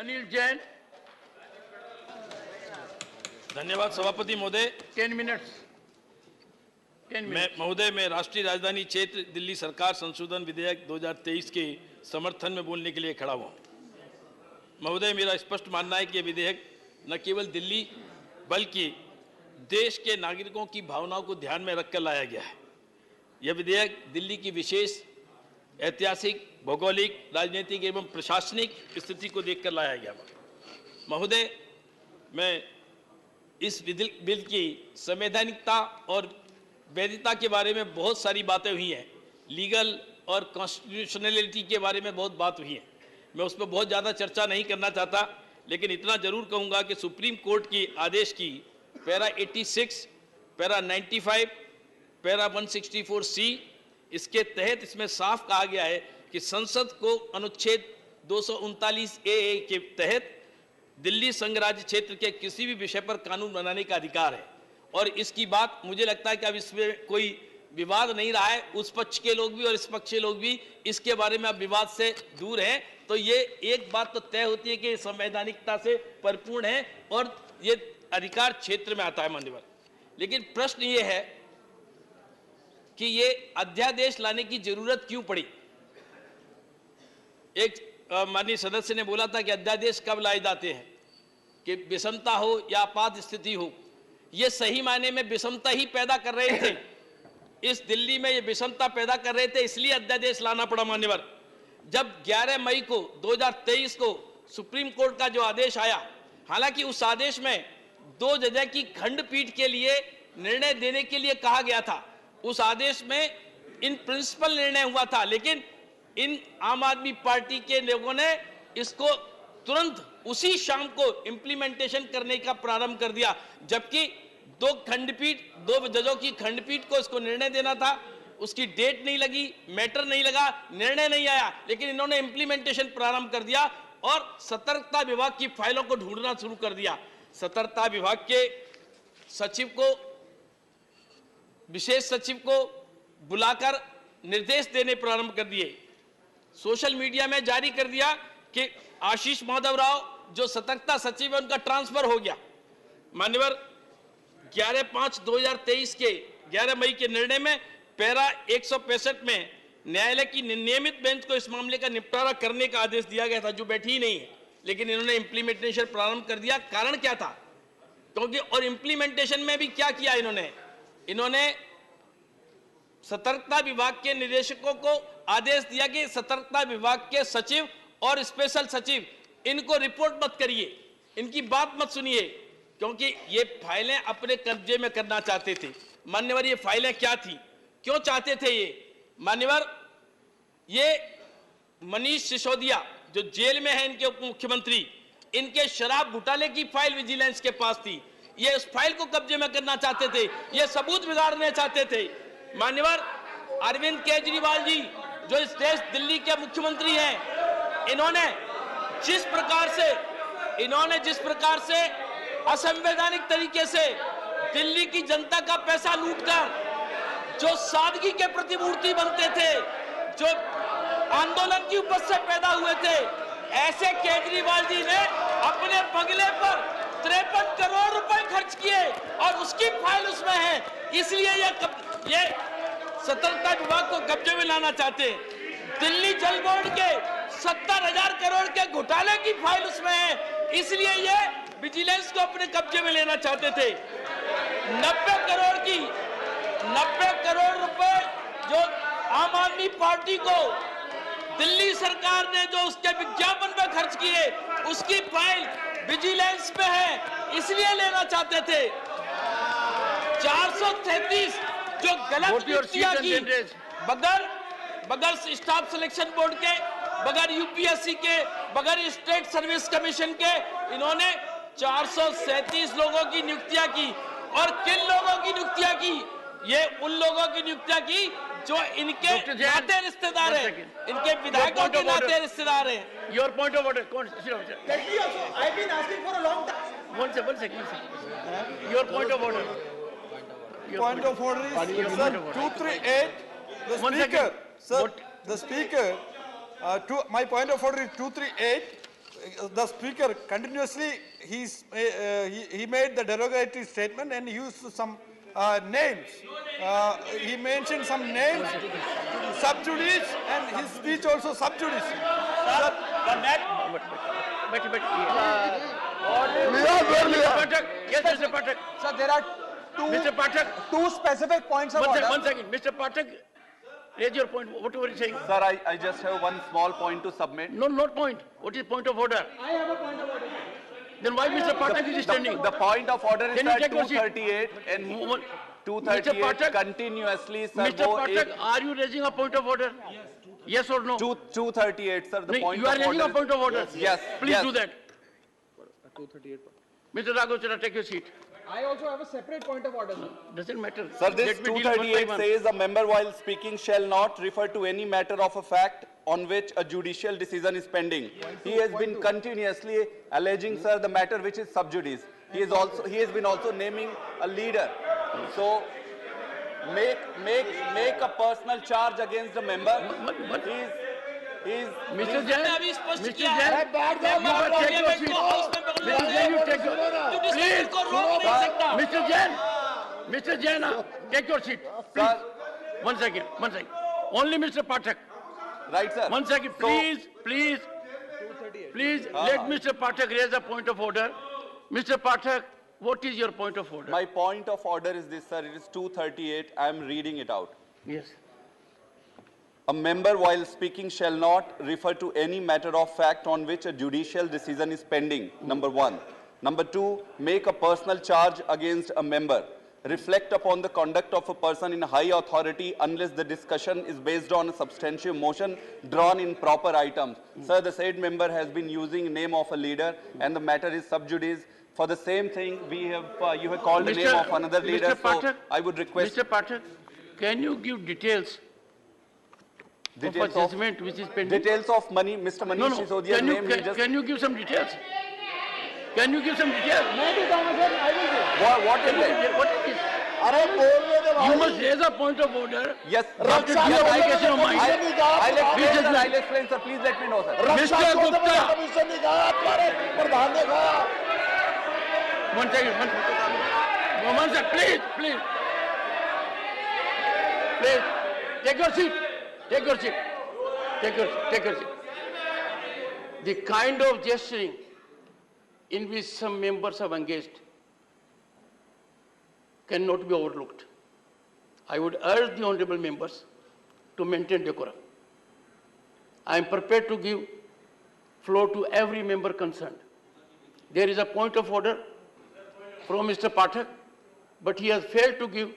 अनिल जैन। धन्यवाद सभापति महोदय। 10 मिनट्स। महोदय, मैं राष्ट्रीय राजधानी क्षेत्र दिल्ली सरकार संशोधन विधेयक 2023 के समर्थन में बोलने के लिए खड़ा हुआ हूं। महोदय, मेरा स्पष्ट मानना है कि यह विधेयक न केवल दिल्ली बल्कि देश के नागरिकों की भावनाओं को ध्यान में रखकर लाया गया है। यह विधेयक दिल्ली की विशेष ऐतिहासिक, भौगोलिक, राजनीतिक एवं प्रशासनिक स्थिति को देखकर लाया गया। महोदय, मैं इस बिल की संवैधानिकता और वैधता के बारे में बहुत सारी बातें हुई हैं, लीगल और कॉन्स्टिट्यूशनलिटी के बारे में बहुत बात हुई है। मैं उस पर बहुत ज़्यादा चर्चा नहीं करना चाहता, लेकिन इतना जरूर कहूँगा कि सुप्रीम कोर्ट की आदेश की पैरा 86, पैरा 95, पैरा 164C, इसके तहत इसमें साफ कहा गया है कि संसद को अनुच्छेद 239A के तहत दिल्ली संघ राज्य क्षेत्र के किसी भी विषय पर कानून बनाने का अधिकार है। और इसकी बात मुझे लगता है कि अब इसमें कोई विवाद नहीं रहा है। उस पक्ष के लोग भी और इस पक्ष के लोग भी इसके बारे में अब विवाद से दूर हैं। तो ये एक बात तो तय होती है कि संवैधानिकता से परिपूर्ण है और ये अधिकार क्षेत्र में आता है मान्यवर। लेकिन प्रश्न ये है कि ये अध्यादेश लाने की जरूरत क्यों पड़ी। एक माननीय सदस्य ने बोला था कि अध्यादेश कब लाए जाते हैं, कि विषमता हो या आपात स्थिति हो। ये सही मायने में विषमता ही पैदा कर रहे थे। इस दिल्ली में ये विषमता पैदा कर रहे थे, इसलिए अध्यादेश लाना पड़ा मान्यवर। जब 11 मई को 2023 को सुप्रीम कोर्ट का जो आदेश आया, हालांकि उस आदेश में 2 जज की खंडपीठ के लिए निर्णय देने के लिए कहा गया था। उस आदेश में इन प्रिंसिपल निर्णय हुआ था, लेकिन इन आम आदमी पार्टी के लोगों ने इसको तुरंत उसी शाम को इंप्लीमेंटेशन करने का प्रारंभ कर दिया, जबकि 2 जजों की खंडपीठ को इसको निर्णय देना था। उसकी डेट नहीं लगी, मैटर नहीं लगा, निर्णय नहीं आया, लेकिन इन्होंने इंप्लीमेंटेशन प्रारंभ कर दिया और सतर्कता विभाग की फाइलों को ढूंढना शुरू कर दिया। सतर्कता विभाग के सचिव को, विशेष सचिव को बुलाकर निर्देश देने प्रारंभ कर दिए। सोशल मीडिया में जारी कर दिया कि आशीष माधव राव जो सतर्कता सचिव है उनका ट्रांसफर हो गया। मान्यवर, 11/5/2023 के 11 मई के निर्णय में पैरा 165 में न्यायालय की नियमित बेंच को इस मामले का निपटारा करने का आदेश दिया गया था, जो बैठी ही नहीं है, लेकिन इन्होंने इंप्लीमेंटेशन प्रारंभ कर दिया। कारण क्या था? क्योंकि और इंप्लीमेंटेशन में भी क्या किया इन्होंने सतर्कता विभाग के निदेशकों को आदेश दिया कि सतर्कता विभाग के सचिव और स्पेशल सचिव इनको रिपोर्ट मत करिए, इनकी बात मत सुनिए, क्योंकि ये फाइलें अपने कब्जे में करना चाहते थे। मान्यवर, ये फाइलें क्या थी, क्यों चाहते थे ये? मान्यवर, ये मनीष सिसोदिया जो जेल में है, इनके उप मुख्यमंत्री, इनके शराब घोटाले की फाइल विजिलेंस के पास थी। ये उस फाइल को कब्जे में करना चाहते थे, ये सबूत बिगाड़ने चाहते थे। मान्यवर, अरविंद केजरीवाल जी जो इस देश दिल्ली के मुख्यमंत्री हैं, इन्होंने जिस प्रकार से असंवैधानिक तरीके से दिल्ली की जनता का पैसा लूटकर जो सादगी के प्रतिमूर्ति बनते थे, जो आंदोलन की उपज से पैदा हुए थे, ऐसे केजरीवाल जी ने अपने बंगले पर 53 करोड़ रुपए खर्च किए और उसकी फाइल उसमें है। इसलिए ये सतर्कता विभाग को कब्जे में लाना चाहते हैं। दिल्ली जल बोर्ड के 70,000 करोड़ के घोटाले की फाइल उसमें है, इसलिए ये विजिलेंस को अपने कब्जे में लेना चाहते थे। 90 करोड़ रुपए जो आम आदमी पार्टी को दिल्ली सरकार ने जो उसके विज्ञापन पे खर्च किए, उसकी फाइल विजिलेंस पे है, इसलिए लेना चाहते थे। 433 जो गलत नियुक्तियां की, बगैर स्टाफ सिलेक्शन बोर्ड के, बगैर यूपीएससी के, बगैर स्टेट सर्विस कमीशन के, इन्होंने 437 लोगों की नियुक्तियां की। और किन लोगों की नियुक्तियां की? ये उन लोगों की नियुक्तियां की जो इनके नाते रिश्तेदार हैं, इनके विधायकों के नाते रिश्तेदार हैं। Your point of order. I've been asking for a long time. One second. Your point of order. Point of order is, sir, 238. The speaker, sir, the speaker. My point of order is 238. the speaker continuously he made the derogatory statement and used some names. He mentioned some names, sub judice, and his speech also sub judice. Yes, Mr. Pathak. Sir, there are Mr. Pathak. two specific points of order. One second. Mr. Pathak, raise your point. What were you saying? Sir, I just have one small point to submit. No, not point. What is point of order? I have a point of order. Then why Mr. Pathak is standing? The point of order is Can you that check your seat? 238 and Mr. 238 Pathak, continuously, sir. Mr. Pathak, are you raising a point of order? Yes or no? 238, sir. The No, point you are of raising order. a point of order. Yes. Please yes. do that. 238. Mr. Raghav Chadha, take your seat. I also have a separate point of order, sir. Doesn't matter. Sir, this Let me deal one by 238 one. says a member while speaking shall not refer to any matter of a fact on which a judicial decision is pending. He has been continuously alleging, sir, the matter which is sub judice. He has been also naming a leader. So make a personal charge against the member. He's Mr. Jain, Mr. Jain, take your seat. Mr. Jain, you take your please. Mr. Jain, Mr. Jain, take your seat. Please. Sir. One second. Only Mr. Pathak. right, sir. 1 second, So- please. Let Mr. Pathak raise a point of order. Mr. Pathak, what is your point of order? My point of order is this, sir. It is 238. I am reading it out. Yes. A member while speaking shall not refer to any matter of fact on which a judicial decision is pending, number 1. Number 2, make a personal charge against a member. Reflect upon the conduct of a person in high authority unless the discussion is based on a substantive motion drawn in proper items. Sir, the said member has been using name of a leader and the matter is sub judice. For the same thing, you have called the name of another leader. Mr. Pathak, so I would request Mr. Pathak, can you give details of a judgment which is pending? details of money, Mr. No, Manish Sisodia's name. He just can you give some details? Can you give some details? मैं भी कहूँगा sir, I will do. what is it? What is this? अरे बोलने दे भाई You must raise a point of order. Yes, After due application of mine. I'll explain, sir. Please, I'll explain, sir. Please let me know, sir. Raksha Mr. को Gupta. Commission ने कहा तुम्हारे प्रधान ने कहा 1 second. One second. Please. Take your seat. Take your seat. The kind of gesturing in which some members have engaged cannot be overlooked. I would urge the honorable members to maintain decorum. I am prepared to give floor to every member concerned. There is a point of order from Mr. Pathak, but he has failed to give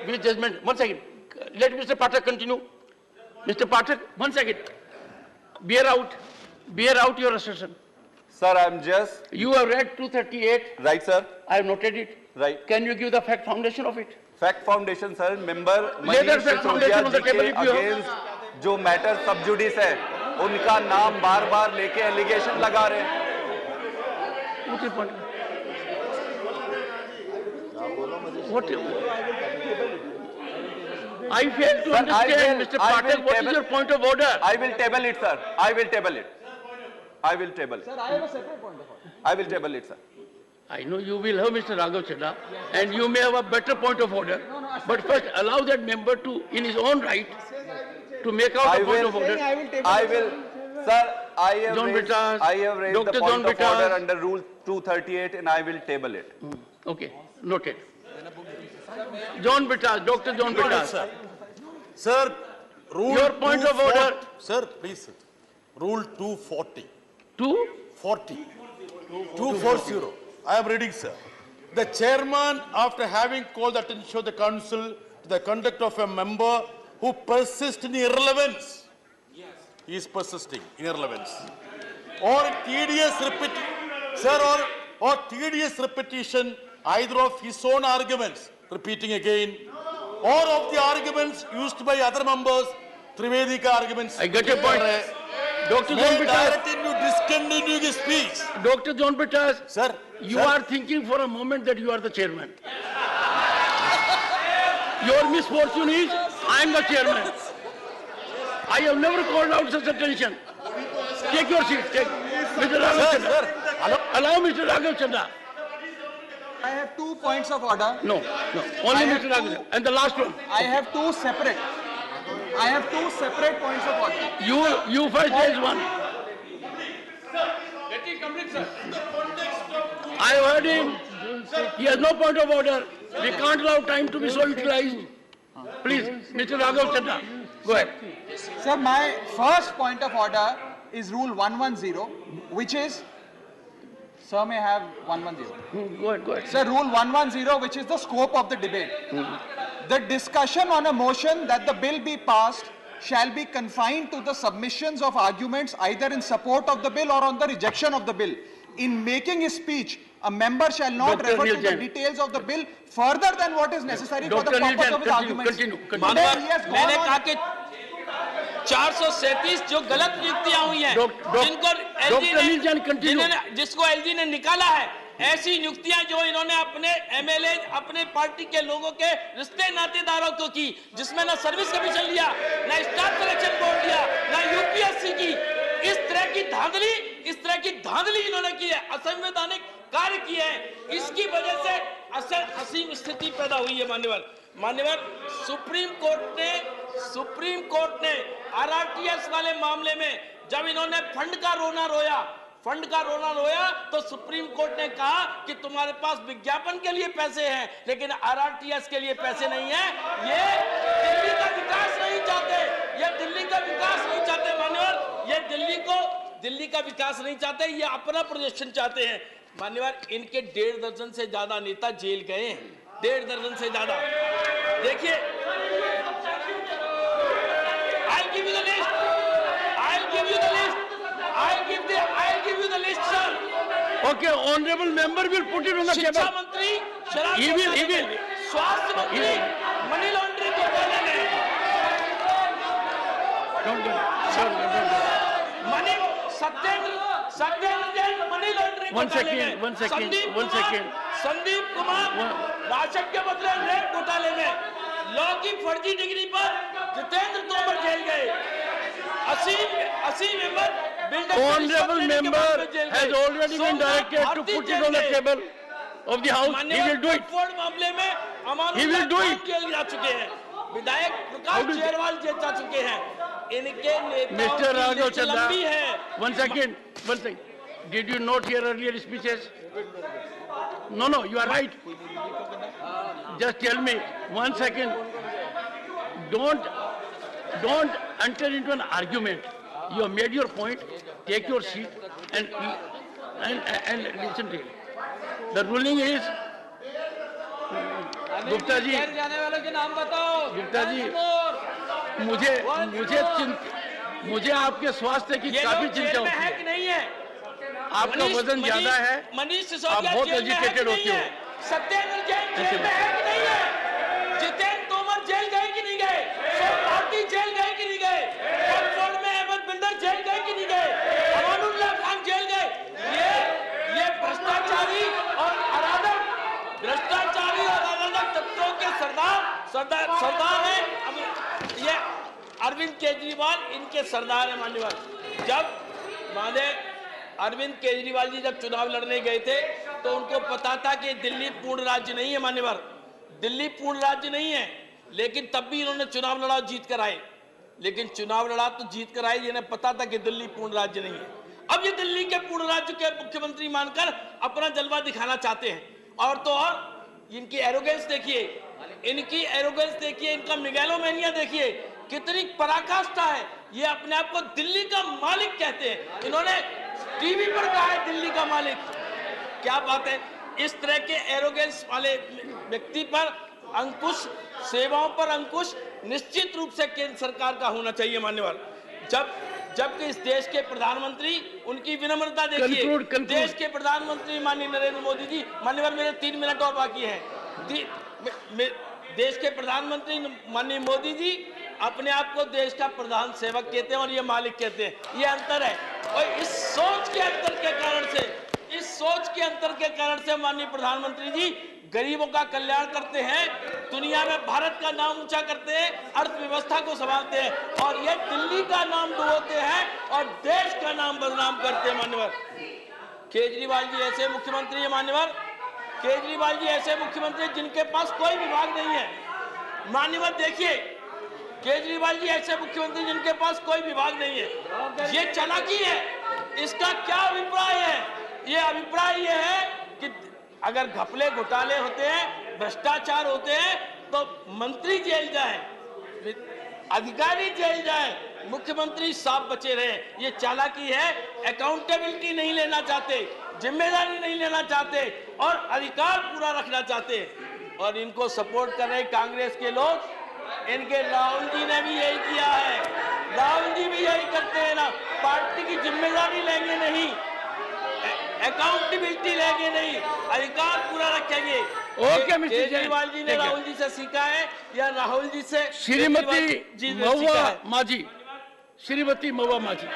with judgment. 1 second. Let Mr. Pathak continue. Mr. Pathak, 1 second. Bear out your assertion. Sir, I'm just... You have read 238. Right, sir. I have noted it. Right. Can you give the fact foundation of it? Fact Foundation, sir. Member Lay that Manish fact foundation on the table Sisodia if you have. against जो matter सब जुडिस है, उनका नाम बार-बार लेके allegation लगा रहे हैं. What is point? What? I fail to Sir, understand, Mr. I will Pathak, what is table- your point of order? I will table it, sir. I will table it. Sir, I have a separate point of order. I will table it, sir. I know you will have Mr. Raghav Chadha, and you may have a better point of order. But first, allow that member to, in his own right, to make out a point of order. I will, sir, I have John raised, Bittas, I have raised Dr. the John point of order Bittas. under Rule 238 and I will table it. Okay, noted. John Bittas, Dr. John Bittas. Sir, rule Your point of order. Sir, please sit. Rule 240. 2? 240. I am reading, sir. The chairman, after having called the attention of the council to the conduct of a member who persists in irrelevance, he is persisting in irrelevance, or tedious tedious repetition either of his own arguments, repeating again, or of the arguments used by other members, Trivedika arguments. I get your point. Dr. John May Bittas, direct him to discontinue his speech. Dr. John Bittas, Sir, you are thinking for a moment that you are the chairman. Your misfortune is, I am the chairman. I have never called out such attention. Take your seat. Mr. Raghav Chandra. Allow Mr. Raghav Chandra. I have 2 points of order. No, only I have Mr. Raghav Chandra. And the last one. I have two separate points of order. You first raise one. Let him complete, sir. I heard him. He has no point of order. We can't allow time to be so utilized. Please, Mr. Raghav Chandra, go ahead. Sir, my first point of order is Rule 110, which is, sir may have 110. Go ahead. Sir, Rule 110, which is the scope of the debate. The discussion on a motion that the bill be passed shall be confined to the submissions of arguments either in support of the bill or on the rejection of the bill. In making his speech, a member shall not Dr. refer Neil to the Jain. details of the bill further than what is necessary for the Dr. Neil purpose Jain, of his arguments. continue. Today he has gone मैंने on- कहा कि 437 जो गलत नियुक्तियां हुई हैं, जिनको Dr. Neil Jain, continue. जिसको एलजी ने निकाला है, ऐसी नियुक्तियां जो इन्होंने अपने एमएलए, अपने पार्टी के लोगों के रिश्ते नातेदारों को की, जिसमें ना सर्विस कमीशन लिया, ना स्टाफ सिलेक्शन बोर्ड लिया, ना यूपीएससी की, इस तरह की धांधली इन्होंने की है, असंवैधानिक कार्य किए हैं। इसकी वजह से असीम स्थिति पैदा हुई है। मान्यवर सुप्रीम कोर्ट ने आरआरटीएस वाले मामले में जब इन्होंने फंड का रोना रोया तो सुप्रीम कोर्ट ने कहा कि तुम्हारे पास विज्ञापन के लिए पैसे हैं लेकिन आरआरटीएस के लिए पैसे नहीं है। ये दिल्ली का विकास नहीं चाहते मान्यवर, ये दिल्ली का विकास नहीं चाहते, ये अपना प्रोजेक्शन चाहते हैं। मान्यवर, इनके 1.5 दर्जन से ज्यादा नेता जेल गए हैं, 1.5 दर्जन से ज्यादा। देखिए, I'll give you the list, sir. Okay, honorable member will put it on the शिक्षा table. मंत्री शराब He will. स्वास्थ्य मंत्री मनी लॉन्ड्रिंग घोटाले में Don't get it. Satyendra Jain money laundering One घोटाले में, second. संदीप कुमार राशन के बदले रेप घोटाले में, लॉ की फर्जी डिग्री पर जितेंद्र तोमर जेल गए, असीम member Honorable member has already been directed to put it on the table of the house. He will do it. मामले में He will do it. Jail जा चुके हैं, विधायक प्रकाश शेरवाल जेल जा चुके हैं। इनके नेताओं Mr. की Raghav लिस्ट लंबी है। Chandra, one second. Did you not hear earlier speeches? No, you are right. Just tell me, 1 second. Don't enter into an argument. You have made your point. Take your seat and listen to it. The ruling is, Gupta ji, जाने वालों के नाम बताओ। गुप्ता जी, मुझे आपके स्वास्थ्य की काफी चिंता होती है कि नहीं है? आपका वजन ज्यादा है, मनीष आप सिसोदिया बहुत जेल में है कि एजुकेटेड नहीं होते हो। है? सत्येंद्र जैन जेल में है कि नहीं है? जितेंद्र तोमर जेल गए कि नहीं गए? सोम भारती जेल गए कि नहीं गए? ऑक्सफोर्ड में अहमद बिल्डर जेल गए कि नहीं गए? अमानुल्लाह खान जेल गए। ये भ्रष्टाचारी और अराजक तत्वों के सरदार हैं। अब ये अरविंद केजरीवाल इनके सरदार हैं। मान्यवर, जब अरविंद केजरीवाल जी जब चुनाव लड़ने गए थे तो उनको पता था कि दिल्ली पूर्ण राज्य नहीं है। मान्यवर, दिल्ली पूर्ण राज्य नहीं है, लेकिन तब भी इन्होंने चुनाव लड़ा और जीत कर आए। इन्हें पता था कि दिल्ली पूर्ण राज्य नहीं है। अब ये दिल्ली के पूर्ण राज्य के मुख्यमंत्री मानकर अपना जलवा दिखाना चाहते हैं। और तो और इनकी एरोगेंस देखिए, इनका मेगालोमेनिया देखिए, कितनी पराकाष्ठा है। ये अपने आप को दिल्ली का मालिक कहते हैं। इन्होंने टीवी पर कहा है दिल्ली का मालिक। क्या बात है। इस तरह के एरोगेंस वाले व्यक्ति पर अंकुश, सेवाओं पर अंकुश निश्चित रूप से केंद्र सरकार का होना चाहिए। मान्यवर, जबकि इस देश के प्रधानमंत्री, उनकी विनम्रता देखिए। Conclude. देश के प्रधानमंत्री माननीय नरेंद्र मोदी जी, मान्यवर मेरे 3 मिनट और बाकी हैं। देश के प्रधानमंत्री माननीय मोदी जी अपने आप को देश का प्रधान सेवक कहते हैं और ये मालिक कहते हैं। ये अंतर है। और इस सोच के अंतर के कारण से माननीय प्रधानमंत्री जी गरीबों का कल्याण करते हैं। दुनिया में भारत का नाम ऊंचा करते हैं, अर्थव्यवस्था को संभालते हैं, और ये दिल्ली का नाम डुबोते हैं और देश का नाम बदनाम करते हैं। मान्यवर केजरीवाल जी ऐसे मुख्यमंत्री है, मान्यवर केजरीवाल जी ऐसे मुख्यमंत्री जिनके पास कोई विभाग नहीं है। मान्यवर देखिए, केजरीवाल जी ऐसे मुख्यमंत्री जिनके पास कोई विभाग नहीं है। ये चालाकी है। इसका क्या अभिप्राय है? ये अभिप्राय ये है कि अगर घपले घोटाले होते हैं, भ्रष्टाचार होते हैं, तो मंत्री जेल जाए, अधिकारी जेल जाए, मुख्यमंत्री साफ बचे रहे। ये चालाकी है। अकाउंटेबिलिटी नहीं लेना चाहते, जिम्मेदारी नहीं लेना चाहते और अधिकार पूरा रखना चाहते। और इनको सपोर्ट कर रहे कांग्रेस के लोग, इनके राहुल जी ने भी यही किया है। राहुल जी भी यही करते हैं ना, पार्टी की जिम्मेदारी लेंगे नहीं, अकाउंटेबिलिटी लेंगे नहीं, अधिकार पूरा रखेंगे। ओके मिस्टर केजरीवाल जी ने राहुल जी से सीखा है या राहुल जी से श्रीमती केजरीवाल जी ने सीखा महुआ है? माझी, श्रीमती महुआ माझी।